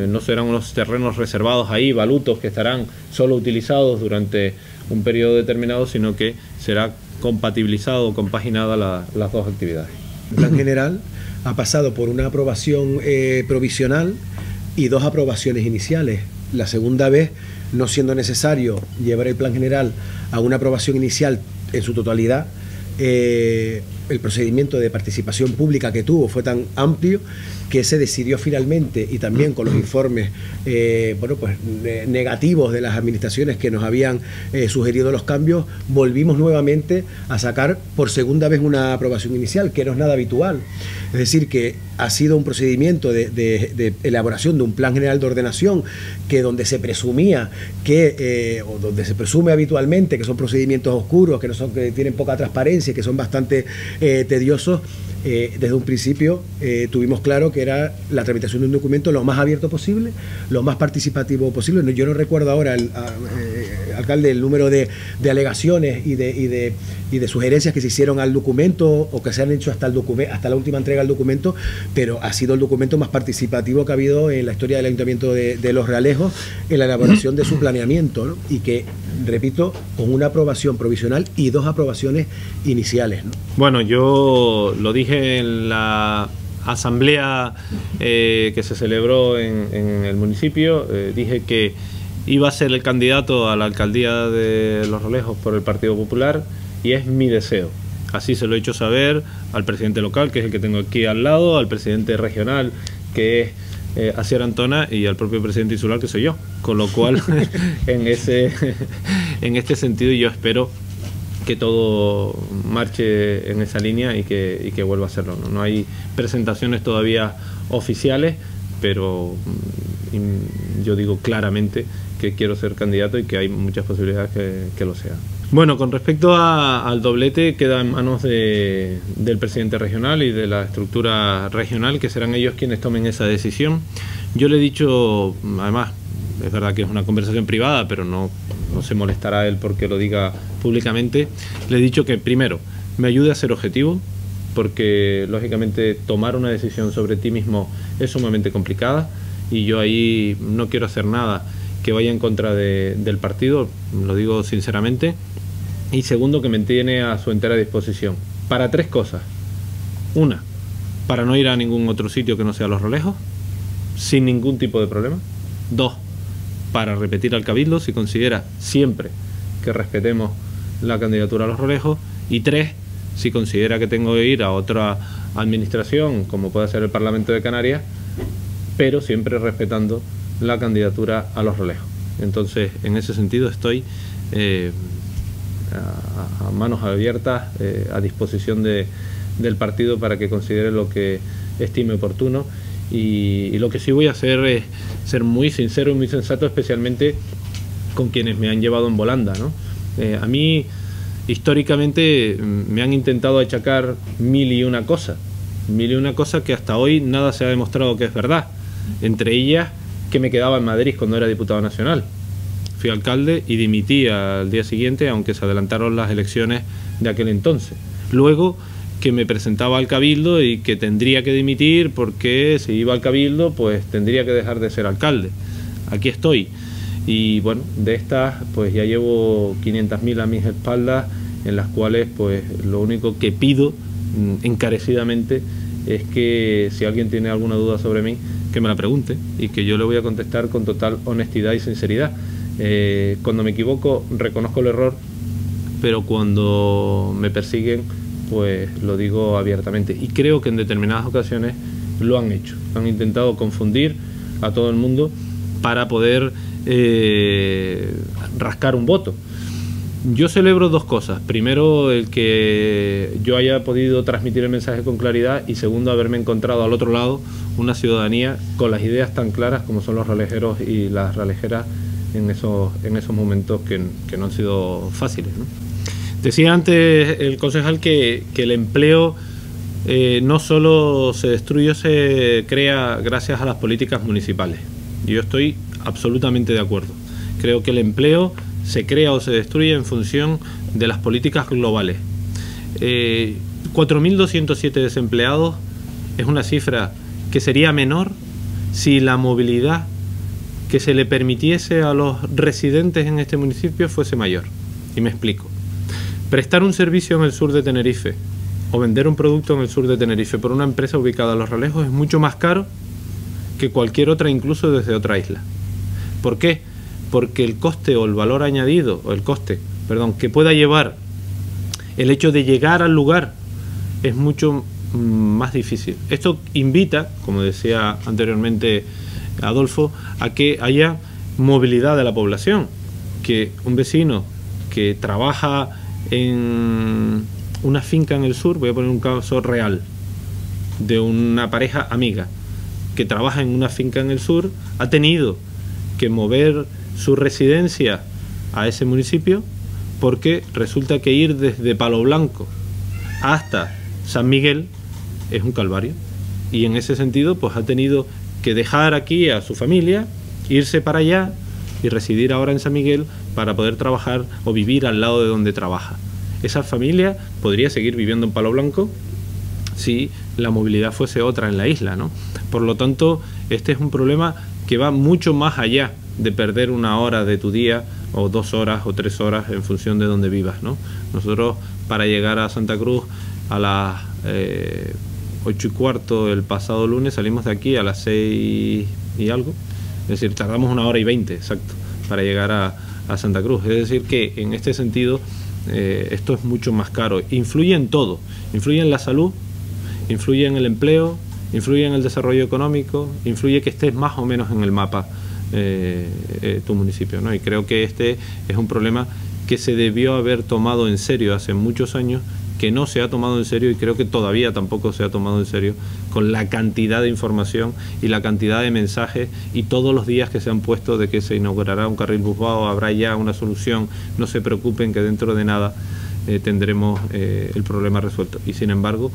no serán unos terrenos reservados ahí, balutos que estarán solo utilizados durante un periodo determinado, sino que será compatibilizado o compaginada las dos actividades. El plan general ha pasado por una aprobación provisional y 2 aprobaciones iniciales. La segunda vez, no siendo necesario llevar el plan general a una aprobación inicial en su totalidad, el procedimiento de participación pública que tuvo fue tan amplio que se decidió finalmente, y también con los informes negativos de las administraciones que nos habían sugerido los cambios, volvimos nuevamente a sacar por segunda vez una aprobación inicial, que no es nada habitual. Es decir, que ha sido un procedimiento de elaboración de un plan general de ordenación que donde se presumía que, o donde se presume habitualmente que son procedimientos oscuros, que tienen poca transparencia, que son bastante tediosos. Desde un principio tuvimos claro que era la tramitación de un documento lo más abierto posible, lo más participativo posible. Yo no recuerdo ahora, alcalde, el número de alegaciones y de sugerencias que se hicieron al documento o que se han hecho hasta la última entrega del documento, pero ha sido el documento más participativo que ha habido en la historia del Ayuntamiento de Los Realejos en la elaboración de su planeamiento, ¿no? Y que, repito, con una aprobación provisional y 2 aprobaciones iniciales, ¿no? Bueno, yo lo dije en la asamblea que se celebró en el municipio, dije que iba a ser el candidato a la alcaldía de Los Realejos por el Partido Popular, y es mi deseo. Así se lo he hecho saber al presidente local, que es el que tengo aquí al lado, al presidente regional, que es Asier Antona, y al propio presidente insular, que soy yo. Con lo cual, en este sentido, yo espero que todo marche en esa línea y que vuelva a hacerlo. No hay presentaciones todavía oficiales, pero yo digo claramente que quiero ser candidato y que hay muchas posibilidades que lo sea. Bueno, con respecto al doblete, queda en manos del presidente regional y de la estructura regional, que serán ellos quienes tomen esa decisión. Yo le he dicho, además, es verdad que es una conversación privada, pero no se molestará él porque lo diga públicamente. Le he dicho que, primero, me ayude a ser objetivo, porque lógicamente tomar una decisión sobre ti mismo es sumamente complicada, y yo ahí no quiero hacer nada que vaya en contra del partido, lo digo sinceramente. Y segundo, que me tiene a su entera disposición para 3 cosas. Una, para no ir a ningún otro sitio que no sea Los Realejos, sin ningún tipo de problema. 2, para repetir al Cabildo si considera siempre que respetemos la candidatura a Los Realejos. Y 3, si considera que tengo que ir a otra administración, como puede ser el Parlamento de Canarias, pero siempre respetando la candidatura a Los Realejos. Entonces, en ese sentido estoy a manos abiertas, a disposición del partido para que considere lo que estime oportuno, y lo que sí voy a hacer es ser muy sincero y muy sensato, especialmente con quienes me han llevado en volanda, ¿no? A mí históricamente me han intentado achacar mil y una cosas que hasta hoy nada se ha demostrado que es verdad, entre ellas que me quedaba en Madrid cuando era diputado nacional. Fui alcalde y dimití al día siguiente, aunque se adelantaron las elecciones de aquel entonces. Luego, que me presentaba al Cabildo y que tendría que dimitir porque si iba al Cabildo pues tendría que dejar de ser alcalde. Aquí estoy. Y bueno, de estas pues ya llevo 500.000 a mis espaldas, en las cuales pues lo único que pido encarecidamente es que si alguien tiene alguna duda sobre mí, que me la pregunte y que yo le voy a contestar con total honestidad y sinceridad. Cuando me equivoco reconozco el error, pero cuando me persiguen pues lo digo abiertamente, y creo que en determinadas ocasiones lo han hecho, han intentado confundir a todo el mundo para poder rascar un voto. Yo celebro 2 cosas: primero, el que yo haya podido transmitir el mensaje con claridad, y segundo, haberme encontrado al otro lado una ciudadanía con las ideas tan claras como son los realejeros y las realejeras en esos momentos que no han sido fáciles, ¿no? Decía antes el concejal que el empleo no solo se destruye, se crea gracias a las políticas municipales. Yo estoy absolutamente de acuerdo. Creo que el empleo se crea o se destruye en función de las políticas globales. 4.207 desempleados es una cifra que sería menor si la movilidad que se le permitiese a los residentes en este municipio fuese mayor. Y me explico. Prestar un servicio en el sur de Tenerife o vender un producto en el sur de Tenerife por una empresa ubicada en Los Realejos es mucho más caro que cualquier otra, incluso desde otra isla. ¿Por qué? Porque el coste o el valor añadido, o el coste, perdón, que pueda llevar el hecho de llegar al lugar es mucho más difícil. Esto invita, como decía anteriormente Adolfo, a que haya movilidad de la población, que un vecino que trabaja en una finca en el sur, voy a poner un caso real, de una pareja amiga que trabaja en una finca en el sur, ha tenido que mover su residencia a ese municipio porque resulta que ir desde Palo Blanco hasta San Miguel es un calvario, y en ese sentido pues ha tenido que dejar aquí a su familia, irse para allá y residir ahora en San Miguel para poder trabajar o vivir al lado de donde trabaja. Esa familia podría seguir viviendo en Palo Blanco si la movilidad fuese otra en la isla, ¿no? Por lo tanto, este es un problema que va mucho más allá de perder una hora de tu día o 2 horas o 3 horas en función de donde vivas, ¿no? Nosotros, para llegar a Santa Cruz a las 8:15 el pasado lunes, salimos de aquí a las 6 y algo, es decir, tardamos 1 hora y 20 exacto para llegar a Santa Cruz. Es decir que en este sentido esto es mucho más caro. Influye en todo, influye en la salud, influye en el empleo, influye en el desarrollo económico, influye que estés más o menos en el mapa tu municipio, ¿no? Y creo que este es un problema que se debió haber tomado en serio hace muchos años, que no se ha tomado en serio, y creo que todavía tampoco se ha tomado en serio con la cantidad de información y la cantidad de mensajes y todos los días que se han puesto de que se inaugurará un carril Busbao, habrá ya una solución, no se preocupen que dentro de nada tendremos el problema resuelto. Y sin embargo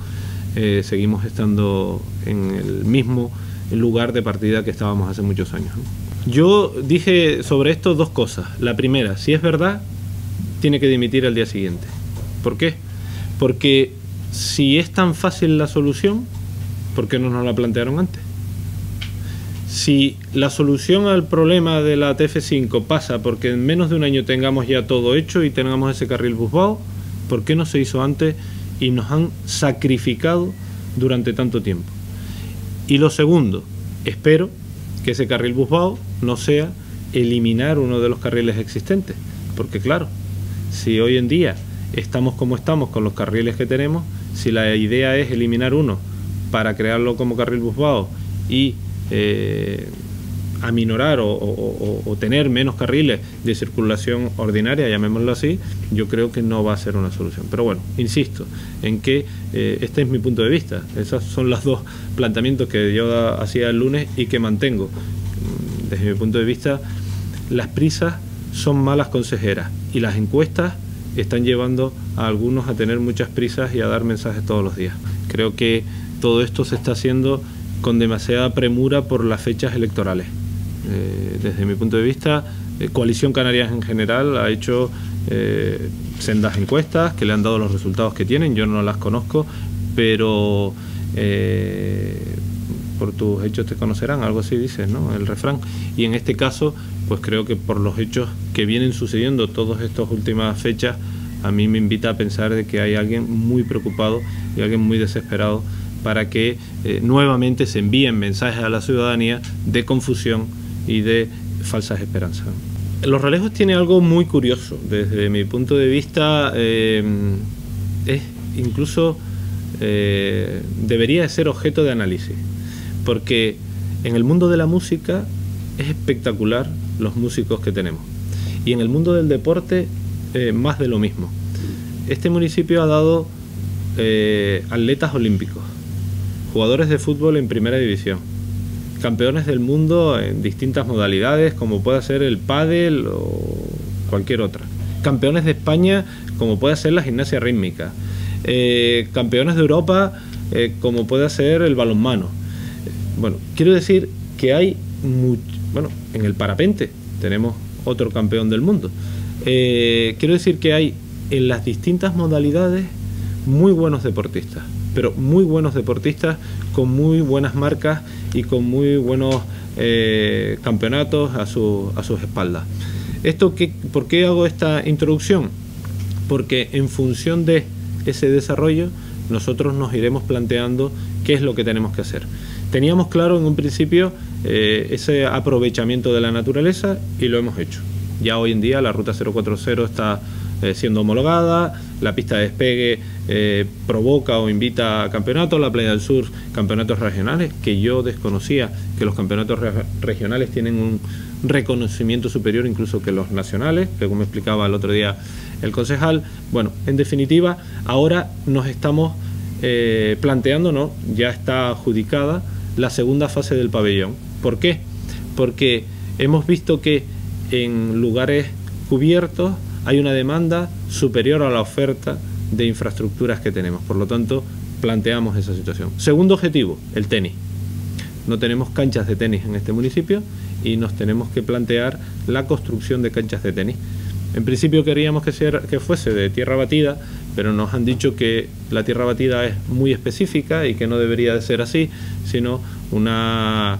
seguimos estando en el mismo lugar de partida que estábamos hace muchos años, ¿no? Yo dije sobre esto 2 cosas. La primera, si es verdad, tiene que dimitir al día siguiente. ¿Por qué? Porque si es tan fácil la solución, ¿por qué no nos la plantearon antes? Si la solución al problema de la TF5 pasa porque en menos de un año tengamos ya todo hecho y tengamos ese carril Busbao, ¿por qué no se hizo antes y nos han sacrificado durante tanto tiempo? Y lo segundo, espero que ese carril Busbao no sea eliminar uno de los carriles existentes, porque claro, si hoy en día estamos como estamos con los carriles que tenemos, si la idea es eliminar uno para crearlo como carril Busbao y aminorar o tener menos carriles de circulación ordinaria, llamémoslo así, yo creo que no va a ser una solución. Pero bueno, insisto en que este es mi punto de vista. Esos son los 2 planteamientos que yo hacía el lunes y que mantengo. Desde mi punto de vista, las prisas son malas consejeras y las encuestas están llevando a algunos a tener muchas prisas y a dar mensajes todos los días. Creo que todo esto se está haciendo con demasiada premura por las fechas electorales. Desde mi punto de vista, Coalición Canarias en general ha hecho sendas encuestas que le han dado los resultados que tienen. Yo no las conozco, pero por tus hechos te conocerán, algo así dice, ¿no?, el refrán. Y en este caso, pues creo que por los hechos que vienen sucediendo todas estas últimas fechas, a mí me invita a pensar de que hay alguien muy preocupado y alguien muy desesperado para que nuevamente se envíen mensajes a la ciudadanía de confusión y de falsas esperanzas. Los Realejos tiene algo muy curioso. Desde mi punto de vista, es incluso debería de ser objeto de análisis, porque en el mundo de la música es espectacular los músicos que tenemos, y en el mundo del deporte más de lo mismo. Este municipio ha dado atletas olímpicos, jugadores de fútbol en primera división, campeones del mundo en distintas modalidades, como puede ser el pádel o cualquier otra. Campeones de España, como puede ser la gimnasia rítmica. Campeones de Europa, como puede ser el balonmano. Bueno, quiero decir que hay bueno, en el parapente tenemos otro campeón del mundo. Quiero decir que hay en las distintas modalidades muy buenos deportistas, pero muy buenos deportistas con muy buenas marcas y con muy buenos campeonatos a sus espaldas. ¿Por qué hago esta introducción? Porque en función de ese desarrollo nosotros nos iremos planteando qué es lo que tenemos que hacer. Teníamos claro en un principio ese aprovechamiento de la naturaleza y lo hemos hecho. Ya hoy en día la Ruta 040 está siendo homologada, la pista de despegue provoca o invita a campeonatos, la Playa del Sur, campeonatos regionales, que yo desconocía que los campeonatos regionales tienen un reconocimiento superior incluso que los nacionales, que como explicaba el otro día el concejal. Bueno, en definitiva, ahora nos estamos planteándonos, ya está adjudicada la segunda fase del pabellón. ¿Por qué? Porque hemos visto que en lugares cubiertos hay una demanda superior a la oferta de infraestructuras que tenemos. Por lo tanto, planteamos esa situación. Segundo objetivo, el tenis. No tenemos canchas de tenis en este municipio y nos tenemos que plantear la construcción de canchas de tenis. En principio queríamos que fuese de tierra batida, pero nos han dicho que la tierra batida es muy específica y que no debería de ser así, sino una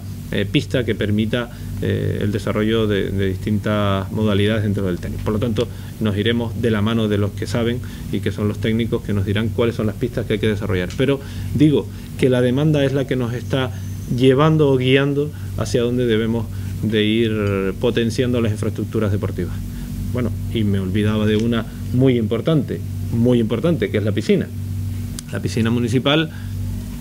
pista que permita el desarrollo de distintas modalidades dentro del tenis. Por lo tanto, nos iremos de la mano de los que saben y que son los técnicos que nos dirán cuáles son las pistas que hay que desarrollar. Pero digo que la demanda es la que nos está llevando o guiando hacia donde debemos de ir potenciando las infraestructuras deportivas. Bueno, y me olvidaba de una muy importante, que es la piscina. La piscina municipal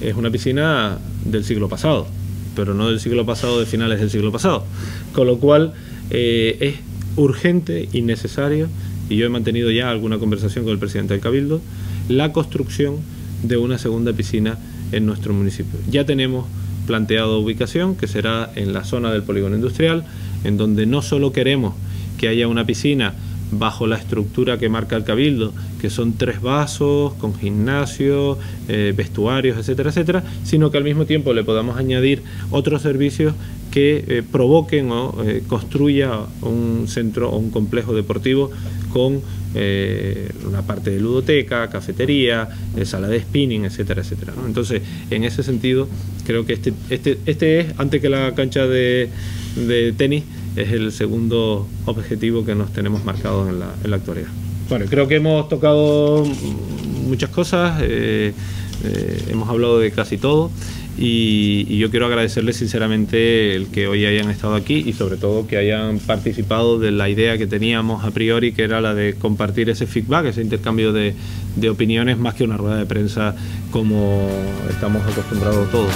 es una piscina del siglo pasado, pero no del siglo pasado, de finales del siglo pasado. Con lo cual es urgente y necesario, y yo he mantenido ya alguna conversación con el presidente del Cabildo, la construcción de una segunda piscina en nuestro municipio. Ya tenemos planteado ubicación, que será en la zona del polígono industrial, en donde no solo queremos que haya una piscina bajo la estructura que marca el Cabildo, que son 3 vasos, con gimnasio, vestuarios, etcétera, etcétera, sino que al mismo tiempo le podamos añadir otros servicios que provoquen o construya un centro o un complejo deportivo con una parte de ludoteca, cafetería, sala de spinning, etcétera, etcétera, ¿no? Entonces, en ese sentido, creo que este es, antes que la cancha de tenis, es el segundo objetivo que nos tenemos marcado en la actualidad. Bueno, creo que hemos tocado muchas cosas, hemos hablado de casi todo y yo quiero agradecerles sinceramente el que hoy hayan estado aquí y sobre todo que hayan participado de la idea que teníamos a priori, que era la de compartir ese feedback, ese intercambio de opiniones, más que una rueda de prensa como estamos acostumbrados todos.